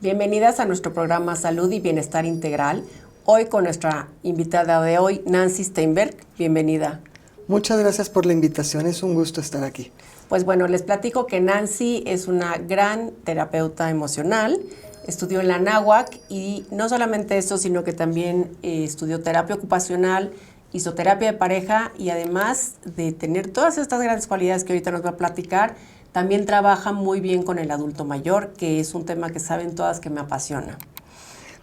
Bienvenidas a nuestro programa Salud y Bienestar Integral. Hoy con nuestra invitada de hoy, Nancy Steinberg. Bienvenida. Muchas gracias por la invitación, es un gusto estar aquí. Pues bueno, les platico que Nancy es una gran terapeuta emocional, estudió en la Anáhuac y no solamente eso, sino que también estudió terapia ocupacional, hizo terapia de pareja y además de tener todas estas grandes cualidades que ahorita nos va a platicar, también trabaja muy bien con el adulto mayor, que es un tema que saben todas que me apasiona.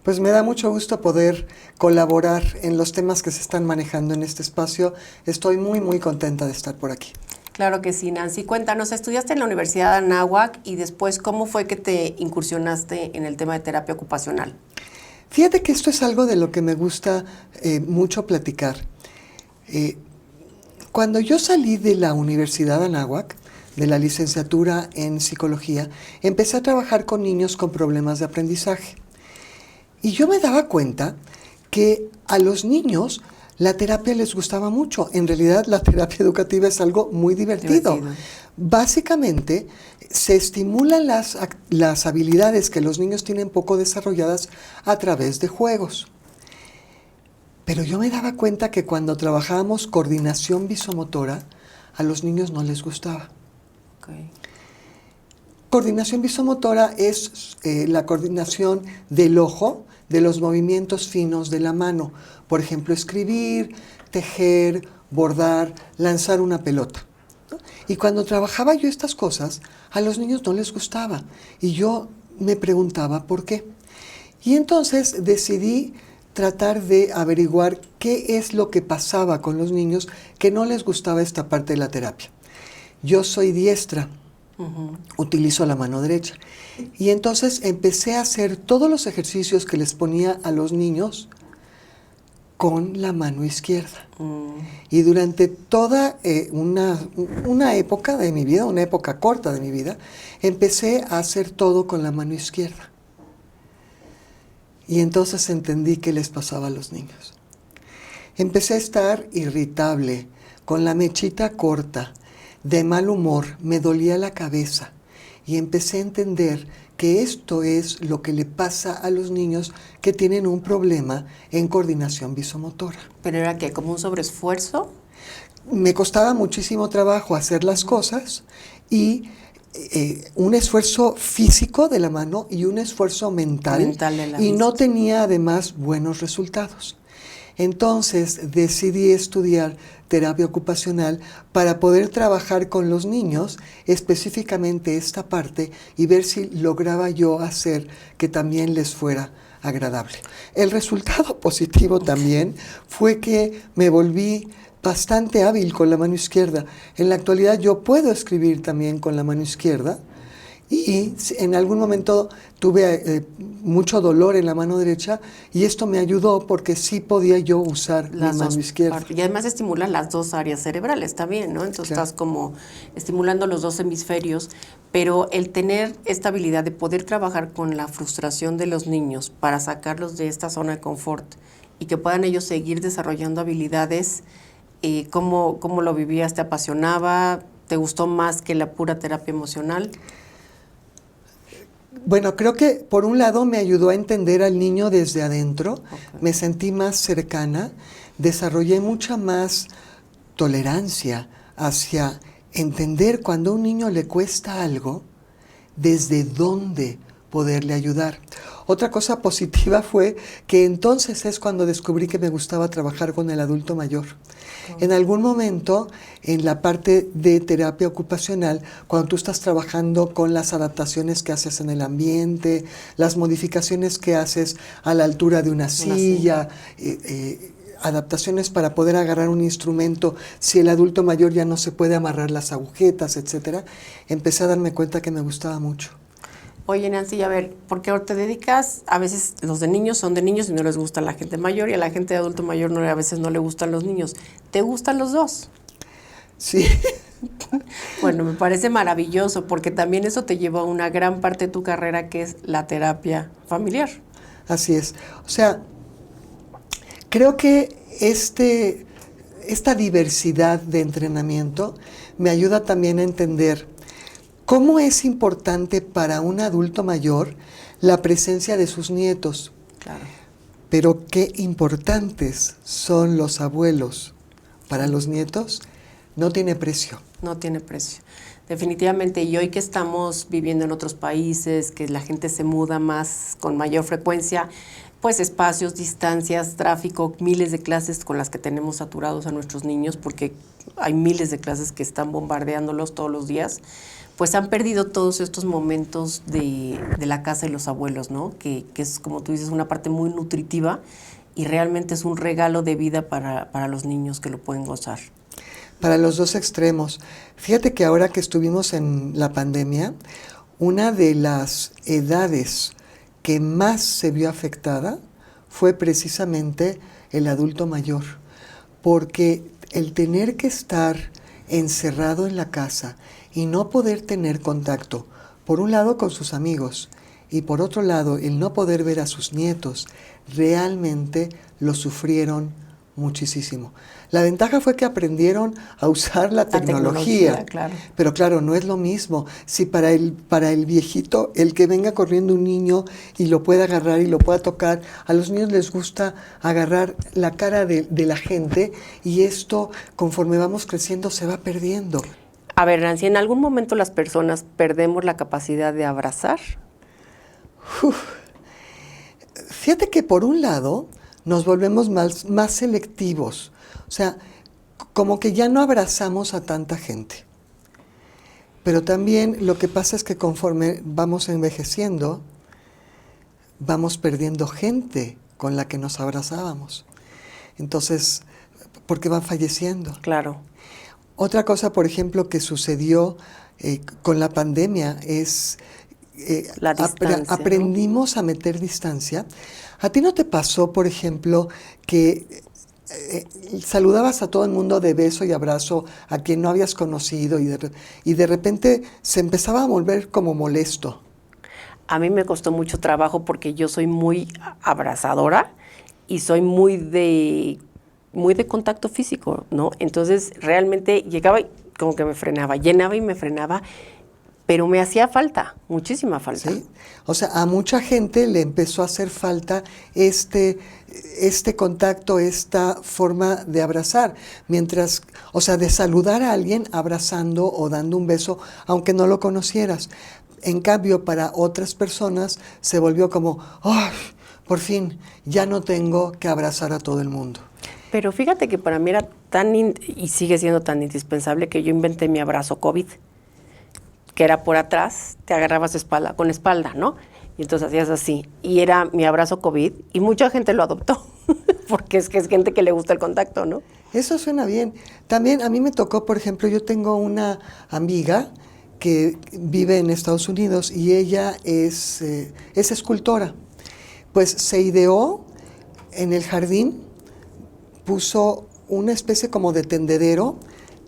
Pues me da mucho gusto poder colaborar en los temas que se están manejando en este espacio. Estoy muy contenta de estar por aquí. Claro que sí, Nancy. Cuéntanos, estudiaste en la Universidad de Anáhuac y después, ¿cómo fue que te incursionaste en el tema de terapia ocupacional? Fíjate que esto es algo de lo que me gusta mucho platicar. Cuando yo salí de la Universidad de Anáhuac, de la licenciatura en psicología, empecé a trabajar con niños con problemas de aprendizaje. Y yo me daba cuenta que a los niños la terapia les gustaba mucho. En realidad la terapia educativa es algo muy divertido. Básicamente se estimulan las habilidades que los niños tienen poco desarrolladas a través de juegos. Pero yo me daba cuenta que cuando trabajábamos coordinación visomotora, a los niños no les gustaba. Okay. Coordinación visomotora es la coordinación del ojo, de los movimientos finos de la mano. Por ejemplo, escribir, tejer, bordar, lanzar una pelota, ¿no? Y cuando trabajaba yo estas cosas, a los niños no les gustaba. Y yo me preguntaba por qué. Y entonces decidí tratar de averiguar qué es lo que pasaba con los niños que no les gustaba esta parte de la terapia. Yo soy diestra. Utilizo la mano derecha. Y entonces empecé a hacer todos los ejercicios que les ponía a los niños con la mano izquierda. Y durante toda una época de mi vida, una época corta de mi vida, empecé a hacer todo con la mano izquierda. Y entonces entendí qué les pasaba a los niños. Empecé a estar irritable, con la mechita corta, de mal humor, me dolía la cabeza y empecé a entender que esto es lo que le pasa a los niños que tienen un problema en coordinación visomotora. ¿Pero era qué, como un sobreesfuerzo? Me costaba muchísimo trabajo hacer las cosas y un esfuerzo físico de la mano y un esfuerzo mental y no tenía además buenos resultados. Entonces decidí estudiar terapia ocupacional para poder trabajar con los niños, específicamente esta parte, y ver si lograba yo hacer que también les fuera agradable. El resultado positivo también fue que me volví bastante hábil con la mano izquierda. En la actualidad yo puedo escribir también con la mano izquierda. Y en algún momento tuve mucho dolor en la mano derecha y esto me ayudó porque sí podía yo usar la mano izquierda. Y además estimula las dos áreas cerebrales también, ¿no? Entonces claro, estás como estimulando los dos hemisferios, pero el tener esta habilidad de poder trabajar con la frustración de los niños para sacarlos de esta zona de confort y que puedan ellos seguir desarrollando habilidades, ¿cómo lo vivías? ¿Te apasionaba? ¿Te gustó más que la pura terapia emocional? Bueno, creo que por un lado me ayudó a entender al niño desde adentro, me sentí más cercana, desarrollé mucha más tolerancia hacia entender cuando a un niño le cuesta algo, desde dónde poderle ayudar. Otra cosa positiva fue que entonces es cuando descubrí que me gustaba trabajar con el adulto mayor. En algún momento, en la parte de terapia ocupacional, cuando tú estás trabajando con las adaptaciones que haces en el ambiente, las modificaciones que haces a la altura de una silla, adaptaciones para poder agarrar un instrumento, si el adulto mayor ya no se puede amarrar las agujetas, etcétera, empecé a darme cuenta que me gustaba mucho. Oye, Nancy, a ver, porque te dedicas, a veces los de niños son de niños y no les gusta la gente mayor, y a la gente de adulto mayor a veces no le gustan los niños. ¿Te gustan los dos? Sí. Bueno, me parece maravilloso, porque también eso te lleva a una gran parte de tu carrera, que es la terapia familiar. Así es. O sea, creo que esta diversidad de entrenamiento me ayuda también a entender cómo es importante para un adulto mayor la presencia de sus nietos. Claro. Pero qué importantes son los abuelos para los nietos, no tiene precio. No tiene precio. Definitivamente, y hoy que estamos viviendo en otros países, que la gente se muda más con mayor frecuencia, pues espacios, distancias, tráfico, miles de clases con las que tenemos saturados a nuestros niños, porque hay miles de clases que están bombardeándolos todos los días, pues han perdido todos estos momentos de la casa de los abuelos, ¿no? Que es, como tú dices, una parte muy nutritiva y realmente es un regalo de vida para los niños que lo pueden gozar. Para los dos extremos. Fíjate que ahora que estuvimos en la pandemia, una de las edades que más se vio afectada fue precisamente el adulto mayor, porque el tener que estar encerrado en la casa y no poder tener contacto, por un lado con sus amigos y por otro lado el no poder ver a sus nietos, realmente lo sufrieron muchísimo. La ventaja fue que aprendieron a usar la tecnología, claro. Pero claro, no es lo mismo. Si para el viejito, el que venga corriendo un niño y lo pueda agarrar y lo pueda tocar, a los niños les gusta agarrar la cara de la gente y esto, conforme vamos creciendo, se va perdiendo. A ver, Nancy, ¿en algún momento las personas perdemos la capacidad de abrazar? Fíjate que por un lado nos volvemos más selectivos, o sea, como que ya no abrazamos a tanta gente. Pero también lo que pasa es que conforme vamos envejeciendo, vamos perdiendo gente con la que nos abrazábamos. Entonces, porque van falleciendo. Claro. Otra cosa, por ejemplo, que sucedió con la pandemia es la distancia, aprendimos, ¿no?, a meter distancia. ¿A ti no te pasó, por ejemplo, que saludabas a todo el mundo de beso y abrazo a quien no habías conocido y de repente se empezaba a volver como molesto? A mí me costó mucho trabajo porque yo soy muy abrazadora y soy muy de contacto físico, ¿no? Entonces realmente llegaba y como que me frenaba, llenaba y me frenaba, pero me hacía falta, muchísima falta. ¿Sí? O sea, a mucha gente le empezó a hacer falta este contacto, esta forma de abrazar, mientras, o sea, de saludar a alguien abrazando o dando un beso, aunque no lo conocieras. En cambio, para otras personas se volvió como, ¡ay! Por fin, ya no tengo que abrazar a todo el mundo. Pero fíjate que para mí era y sigue siendo tan indispensable que yo inventé mi abrazo COVID, que era por atrás, te agarrabas espalda con espalda, ¿no? Y entonces hacías así, y era mi abrazo COVID, y mucha gente lo adoptó, porque es que es gente que le gusta el contacto, ¿no? Eso suena bien. También a mí me tocó, por ejemplo, yo tengo una amiga que vive en Estados Unidos y ella es escultora. Pues se ideó en el jardín, puso una especie como de tendedero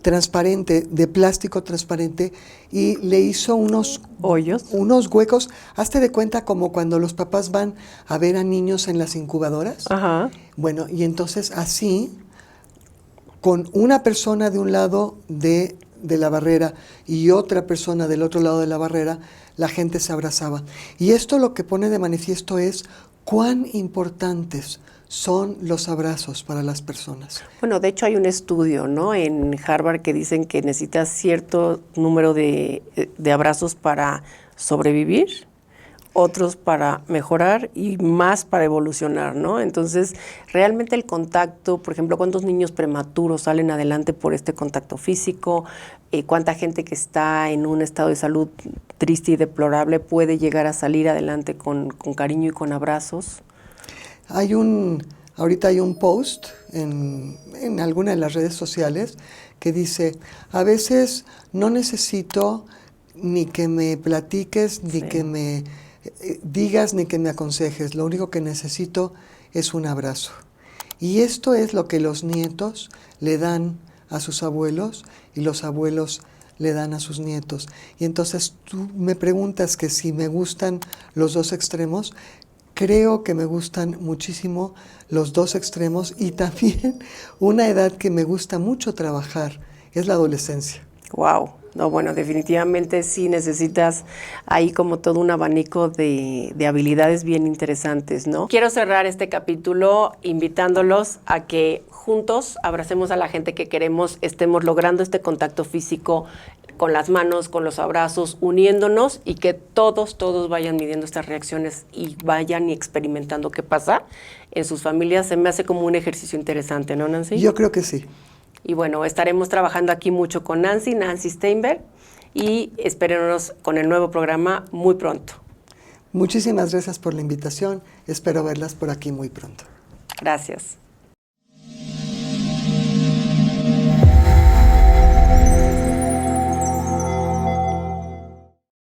transparente, de plástico transparente, y le hizo unos hoyos, unos huecos. Hazte de cuenta como cuando los papás van a ver a niños en las incubadoras. Ajá. Bueno, y entonces así, con una persona de un lado de la barrera y otra persona del otro lado de la barrera, la gente se abrazaba. Y esto lo que pone de manifiesto es cuán importantes son los abrazos para las personas. Bueno, de hecho hay un estudio, ¿no?, en Harvard que dicen que necesitas cierto número de abrazos para sobrevivir, otros para mejorar y más para evolucionar, ¿no? Entonces, realmente el contacto, por ejemplo, ¿cuántos niños prematuros salen adelante por este contacto físico? ¿Cuánta gente que está en un estado de salud triste y deplorable puede llegar a salir adelante con cariño y con abrazos? Ahorita hay un post en alguna de las redes sociales que dice, a veces no necesito ni que me platiques, ni que me digas, ni que me aconsejes, lo único que necesito es un abrazo. Y esto es lo que los nietos le dan a sus abuelos y los abuelos le dan a sus nietos. Y entonces tú me preguntas que si me gustan los dos extremos. Creo que me gustan muchísimo los dos extremos y también una edad que me gusta mucho trabajar es la adolescencia. Wow. No, bueno, definitivamente sí necesitas ahí como todo un abanico de habilidades bien interesantes, ¿no? Quiero cerrar este capítulo invitándolos a que juntos abracemos a la gente que queremos, estemos logrando este contacto físico con las manos, con los abrazos, uniéndonos y que todos vayan midiendo estas reacciones y vayan y experimentando qué pasa en sus familias. Se me hace como un ejercicio interesante, ¿no, Nancy? Yo creo que sí. Y bueno, estaremos trabajando aquí mucho con Nancy Steinberg, y espérenos con el nuevo programa muy pronto. Muchísimas gracias por la invitación. Espero verlas por aquí muy pronto. Gracias.